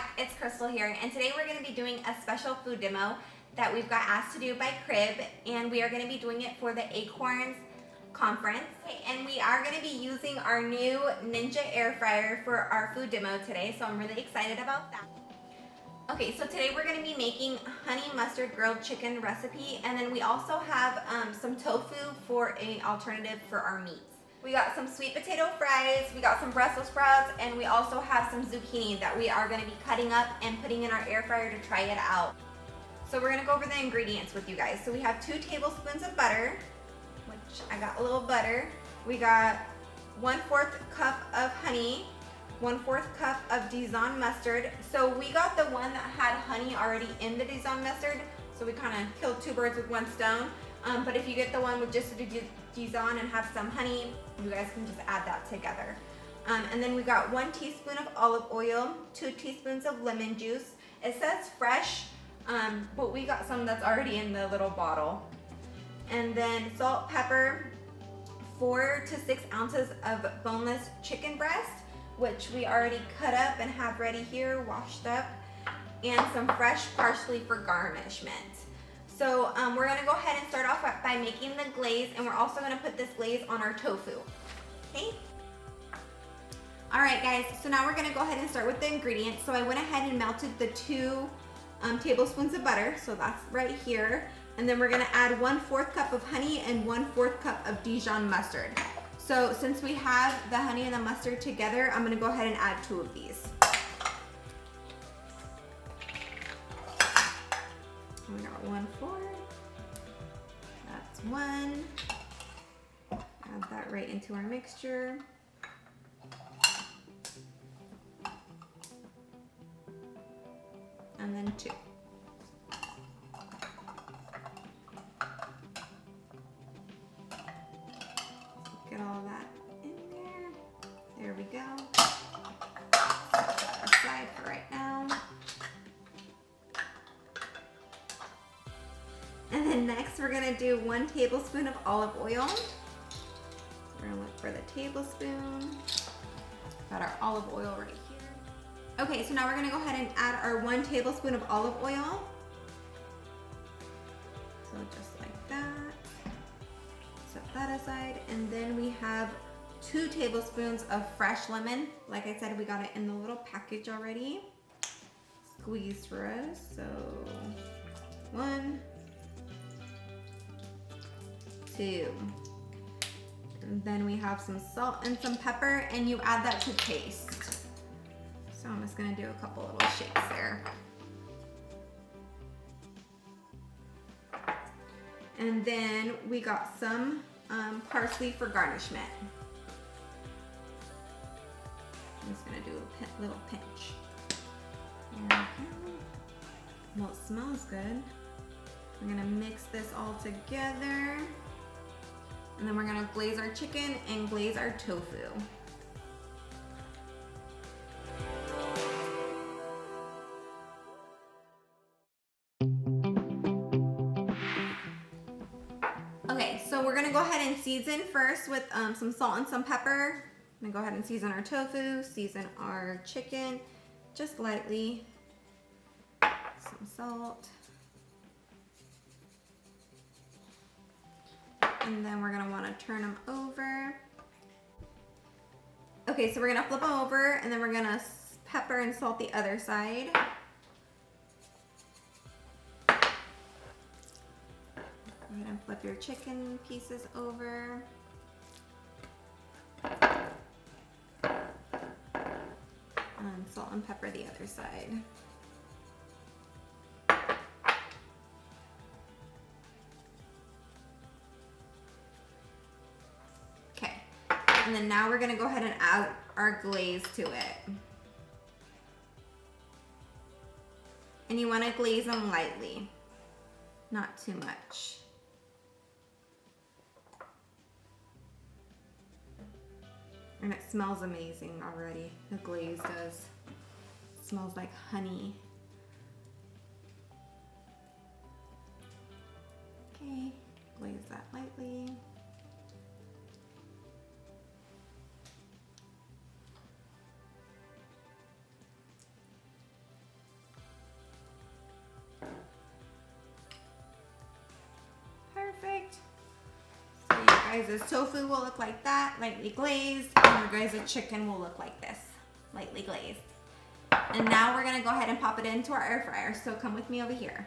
back, it's Crystal here, and today we're going to be doing a special food demo that we've got asked to do by Crib, and we are going to be doing it for the Acorns conference. And we are going to be using our new Ninja air fryer for our food demo today, so I'm really excited about that. Okay, so today we're going to be making honey mustard grilled chicken recipe, and then we also have some tofu for an alternative for our meats. We got some sweet potato fries, we got some Brussels sprouts, and we also have some zucchini that we are going to be cutting up and putting in our air fryer to try it out. So we're going to go over the ingredients with you guys. So we have 2 tablespoons of butter, which I got a little butter. We got 1/4 cup of honey, 1/4 cup of Dijon mustard. So we got the one that had honey already in the Dijon mustard, so we kind of killed 2 birds with 1 stone. But if you get the one with just the Dijon and have some honey, you guys can just add that together. And then we got 1 teaspoon of olive oil, 2 teaspoons of lemon juice. It says fresh, but we got some that's already in the little bottle. And then salt, pepper, 4 to 6 ounces of boneless chicken breast, which we already cut up and have ready here, washed up, and some fresh parsley for garnishment. So we're gonna go ahead and start off by making the glaze, and we're also gonna put this glaze on our tofu, okay? All right, guys, so now we're gonna go ahead and start with the ingredients. So I went ahead and melted the 2 tablespoons of butter, so that's right here. And then we're gonna add 1/4 cup of honey and 1/4 cup of Dijon mustard. So since we have the honey and the mustard together, I'm gonna go ahead and add 2 of these. We got 1/4, that's 1. Add that right into our mixture. And then 2. Get all that in there. There we go. Set that aside for right now. And then next we're gonna do 1 tablespoon of olive oil. We're gonna look for the tablespoon. Got our olive oil right here. Okay, so now we're gonna go ahead and add our 1 tablespoon of olive oil. So just like that. Set that aside. And then we have 2 tablespoons of fresh lemon. Like I said, we got it in the little package already. Squeezed for us. So 1, 2. And then we have some salt and some pepper, and you add that to taste. So I'm just gonna do a couple little shakes there. And then we got some parsley for garnishment. I'm just gonna do a little pinch. There we go. Well, it smells good. We're gonna mix this all together. And then we're gonna glaze our chicken and glaze our tofu. Okay, so we're gonna go ahead and season first with some salt and some pepper. I'm gonna go ahead and season our tofu, season our chicken, just lightly. Some salt. And then we're gonna wanna turn them over. Okay, so we're gonna flip them over, and then we're gonna pepper and salt the other side. Go ahead and flip your chicken pieces over. And salt and pepper the other side. Okay, and then now we're gonna go ahead and add our glaze to it. And you wanna glaze them lightly, not too much. And it smells amazing already. The glaze does. It smells like honey. Okay, glaze that lightly. guys' tofu will look like that, lightly glazed, and your guys' chicken will look like this, lightly glazed. And now we're gonna go ahead and pop it into our air fryer, so come with me over here.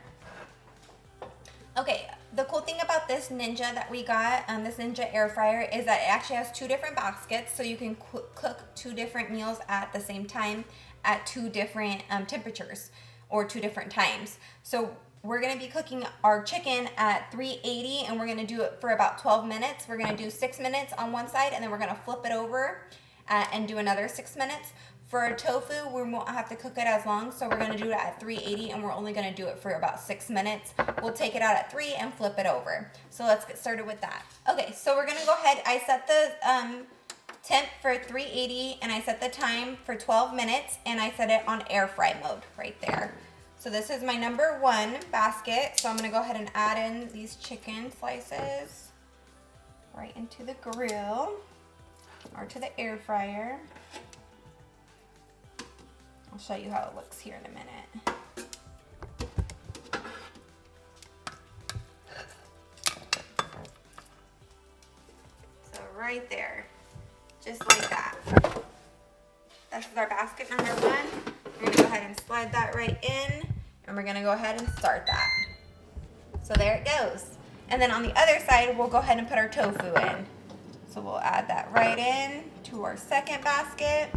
Okay, the cool thing about this Ninja that we got, this Ninja air fryer, is that it actually has 2 different baskets, so you can cook 2 different meals at the same time at 2 different temperatures or 2 different times. So we're gonna be cooking our chicken at 380, and we're gonna do it for about 12 minutes. We're gonna do 6 minutes on one side, and then we're gonna flip it over and do another 6 minutes. For our tofu, we won't have to cook it as long, so we're gonna do it at 380, and we're only gonna do it for about 6 minutes. We'll take it out at 3 and flip it over. So let's get started with that. Okay, so we're gonna go ahead. I set the temp for 380, and I set the time for 12 minutes, and I set it on air fry mode right there. So this is my number 1 basket. So I'm gonna go ahead and add in these chicken slices right into the grill or to the air fryer. I'll show you how it looks here in a minute. So right there, just like that. This is our basket number 1. We're gonna go ahead and slide that right in, and we're gonna go ahead and start that. So there it goes. And then on the other side, we'll go ahead and put our tofu in. So we'll add that right in to our second basket.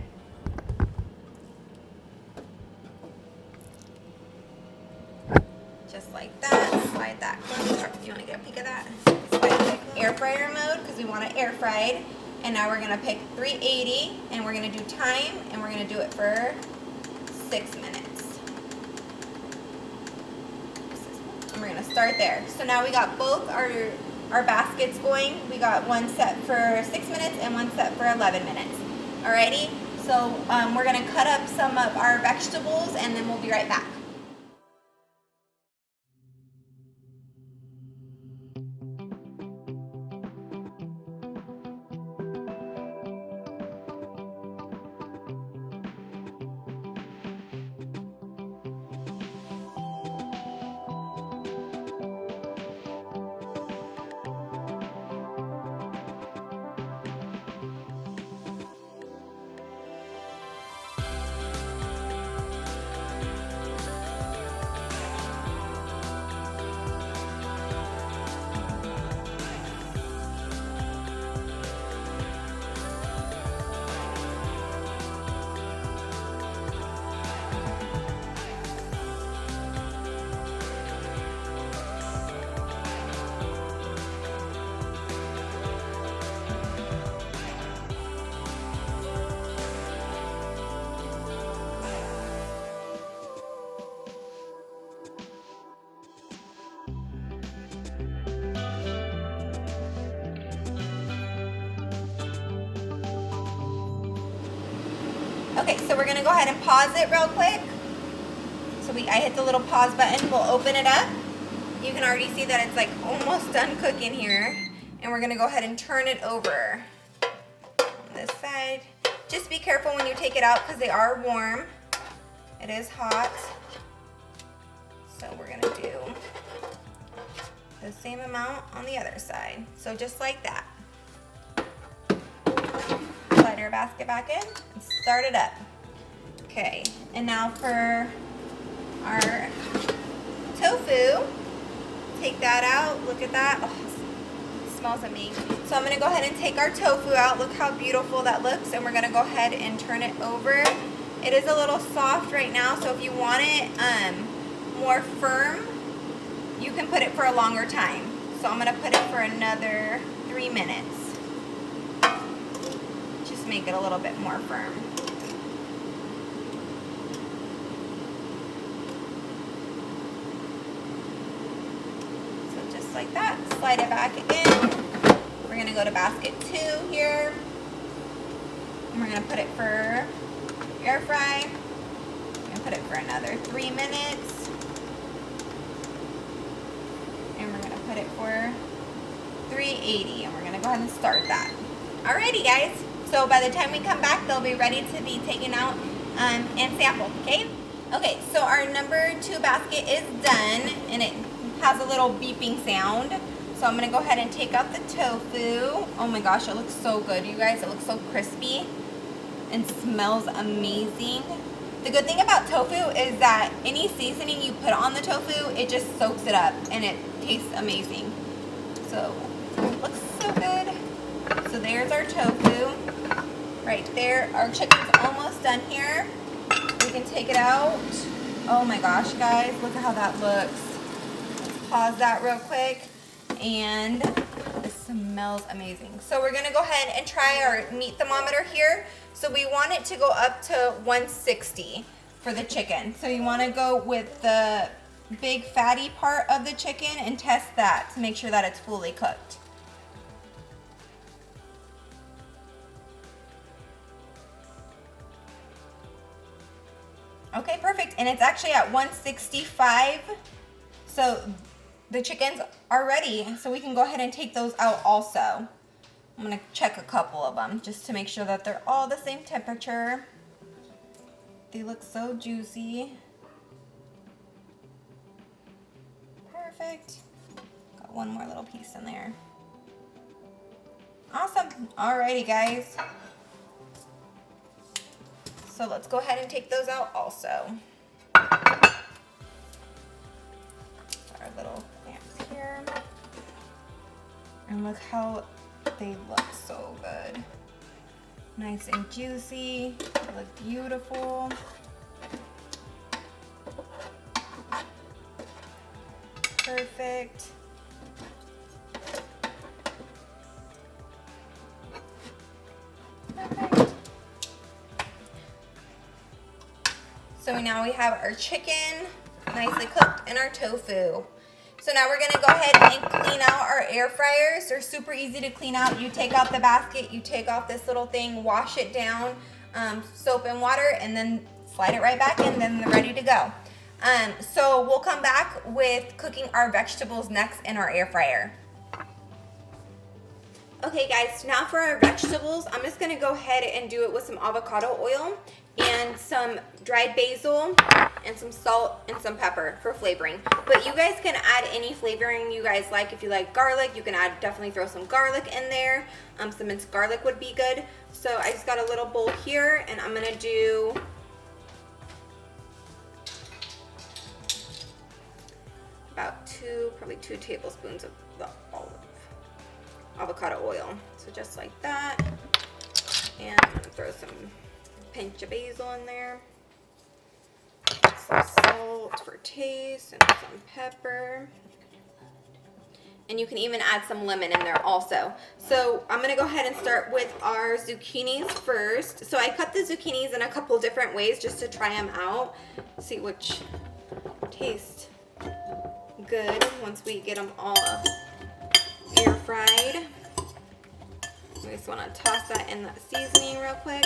Just like that, slide that close. You wanna get a peek of that? Slide it air fryer mode, because we want it air fried. And now we're gonna pick 380, and we're gonna do time, and we're gonna do it for 6 minutes. And we're gonna start there. So now we got both our baskets going. We got one set for 6 minutes and one set for 11 minutes. Alrighty, so we're gonna cut up some of our vegetables, and then we'll be right back. Okay, so we're gonna go ahead and pause it real quick. So I hit the little pause button, we'll open it up. You can already see that it's like almost done cooking here. And we're gonna go ahead and turn it over on this side. Just be careful when you take it out because they are warm. It is hot. So we're gonna do the same amount on the other side. So just like that. Slide our basket back in and start it up. Okay, and now for our tofu, take that out. Look at that. Oh, it smells amazing. So I'm gonna go ahead and take our tofu out. Look how beautiful that looks, and we're gonna go ahead and turn it over. It is a little soft right now, so if you want it more firm, you can put it for a longer time. So I'm gonna put it for another 3 minutes. Just make it a little bit more firm. So just like that, slide it back again. We're gonna go to basket 2 here. And we're gonna put it for air fry. I'm gonna put it for another 3 minutes. And we're gonna put it for 380, and we're gonna go ahead and start that. Alrighty guys, so by the time we come back, they'll be ready to be taken out and sampled, okay? Okay, so our number 2 basket is done, and it has a little beeping sound. So I'm gonna go ahead and take out the tofu. Oh my gosh, it looks so good, you guys. It looks so crispy and smells amazing. The good thing about tofu is that any seasoning you put on the tofu, it just soaks it up and it tastes amazing. So it looks so good. So there's our tofu right there. Our chicken's almost done here. We can take it out. Oh my gosh, guys, look at how that looks. Let's pause that real quick. And it smells amazing. So we're gonna go ahead and try our meat thermometer here. So we want it to go up to 160 for the chicken. So you wanna go with the big fatty part of the chicken and test that to make sure that it's fully cooked. Okay, perfect. And it's actually at 165. So the chickens are ready. So we can go ahead and take those out also. I'm gonna check a couple of them just to make sure that they're all the same temperature. They look so juicy. Perfect. Got one more little piece in there. Awesome. Alrighty, guys. So let's go ahead and take those out also. Our little clamps here. And look how they look so good. Nice and juicy. They look beautiful. Perfect. Perfect. So now we have our chicken nicely cooked and our tofu. So now we're gonna go ahead and clean out our air fryers. They're super easy to clean out. You take out the basket, you take off this little thing, wash it down, soap and water, and then slide it right back in, then they're ready to go. So we'll come back with cooking our vegetables next in our air fryer. Okay guys, now for our vegetables, I'm just gonna go ahead and do it with some avocado oil and some dried basil and some salt and some pepper for flavoring. But you guys can add any flavoring you guys like. If you like garlic, you can definitely throw some garlic in there. Some minced garlic would be good. So I just got a little bowl here and I'm gonna do about probably two tablespoons of the avocado oil. So just like that. And I'm gonna throw some pinch of basil in there. Some salt for taste and some pepper. And you can even add some lemon in there also. So I'm gonna go ahead and start with our zucchinis first. So I cut the zucchinis in a couple different ways just to try them out. See which taste good once we get them all air fried. We just want to toss that in that seasoning real quick.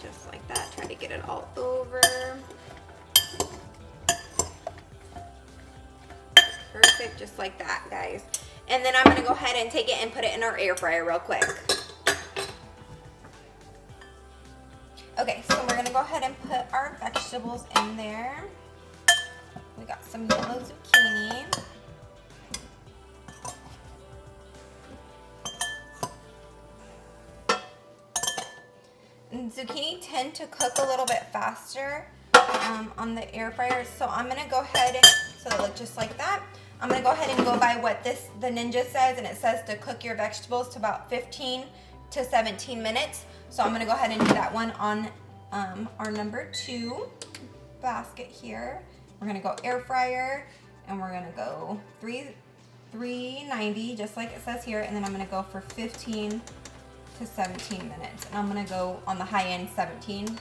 Just like that. Try to get it all over. Perfect, just like that, guys. And then I'm going to go ahead and take it and put it in our air fryer real quick. Okay, so we're going to go ahead and put our vegetables in there. We got some yellow zucchini. And zucchini tend to cook a little bit faster on the air fryer, so I'm going to go ahead, so they look just like that. I'm going to go ahead and go by what the Ninja says, and it says to cook your vegetables to about 15 to 17 minutes. So I'm going to go ahead and do that one on our number 2 basket here. We're going to go air fryer, and we're going to go 390, just like it says here, and then I'm going to go for 15 to 17 minutes. And I'm going to go on the high end 17.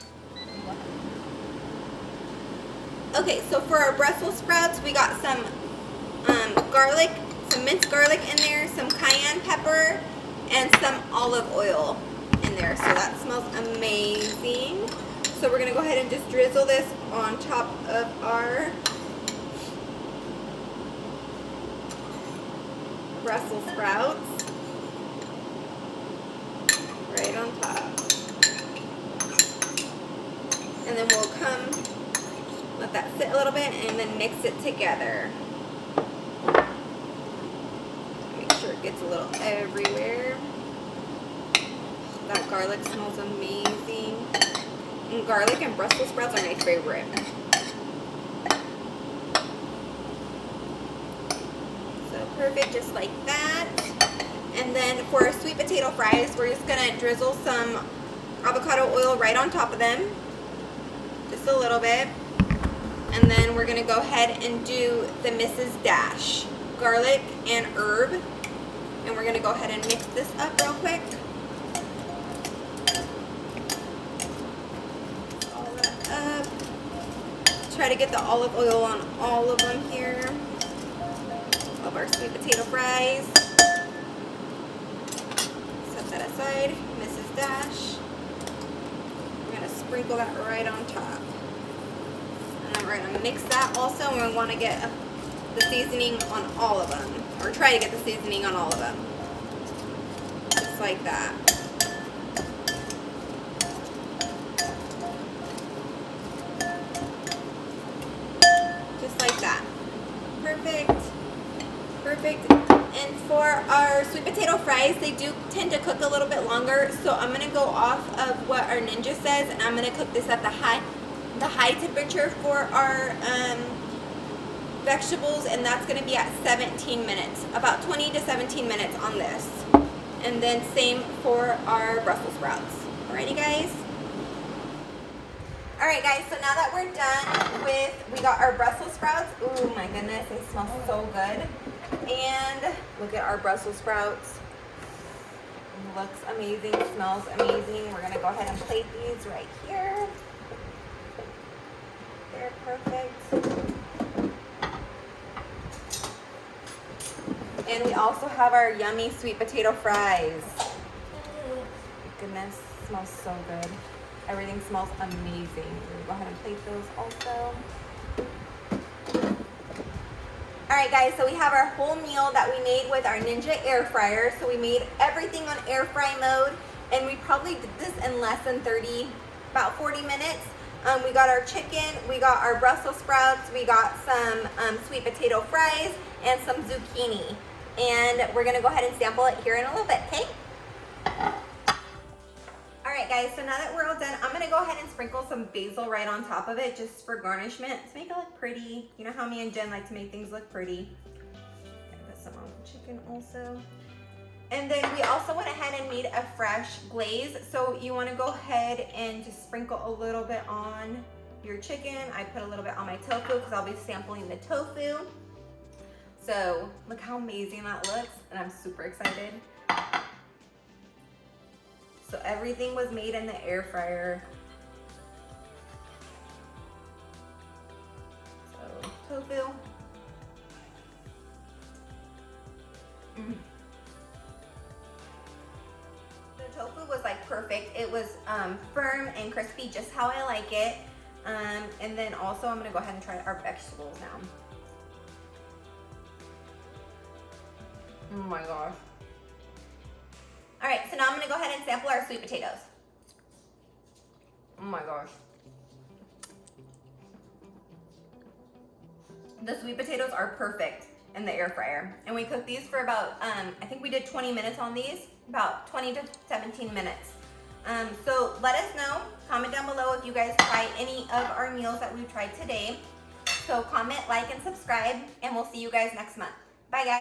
Okay, so for our Brussels sprouts, we got some garlic, some minced garlic in there, some cayenne pepper, and some olive oil in there. So that smells amazing. So we're going to go ahead and just drizzle this on top of our Brussels sprouts. Right on top. And then we'll let that sit a little bit and then mix it together. little everywhere. That garlic smells amazing. And garlic and Brussels sprouts are my favorite. So perfect, just like that. And then for our sweet potato fries, we're just gonna drizzle some avocado oil right on top of them. Just a little bit. And then we're gonna go ahead and do the Mrs. Dash garlic and herb. And we're gonna go ahead and mix this up real quick. All that up. Try to get the olive oil on all of them here. Of our sweet potato fries. Set that aside. Mrs. Dash. We're gonna sprinkle that right on top. And then we're gonna mix that also, and we wanna get the seasoning on all of them. Or try to get the seasoning on all of them. Just like that. Just like that. Perfect. Perfect. And for our sweet potato fries, they do tend to cook a little bit longer. So I'm gonna go off of what our Ninja says, and I'm gonna cook this at the high temperature for our vegetables, and that's going to be at 17 minutes, about 20 to 17 minutes on this. And then same for our Brussels sprouts. Alrighty guys. Alright guys, so now that we're done with, we got our Brussels sprouts. Oh my goodness, they smell so good. And look at our Brussels sprouts. Looks amazing, smells amazing. We're going to go ahead and plate these right here. They're perfect. And we also have our yummy sweet potato fries. Goodness, smells so good. Everything smells amazing. We're gonna go ahead and plate those also. All right guys, so we have our whole meal that we made with our Ninja air fryer. So we made everything on air fry mode, and we probably did this in less than about 40 minutes. We got our chicken, we got our Brussels sprouts, we got some sweet potato fries, and some zucchini. And we're gonna go ahead and sample it here in a little bit, okay? All right guys, so now that we're all done, I'm gonna go ahead and sprinkle some basil right on top of it just for garnishment to make it look pretty. You know how me and Jen like to make things look pretty. Gonna put some on the chicken also. And then we also went ahead and made a fresh glaze. So you wanna go ahead and just sprinkle a little bit on your chicken. I put a little bit on my tofu because I'll be sampling the tofu. So look how amazing that looks, and I'm super excited. So everything was made in the air fryer. So tofu. The tofu was like perfect. It was firm and crispy, just how I like it. And then also I'm gonna go ahead and try our vegetables now. Oh my gosh. All right, so now I'm gonna go ahead and sample our sweet potatoes. Oh my gosh. The sweet potatoes are perfect in the air fryer. And we cooked these for about, I think we did 20 minutes on these, about 20 to 17 minutes. So let us know, comment down below if you guys try any of our meals that we've tried today. So comment, like, and subscribe, and we'll see you guys next month. Bye guys.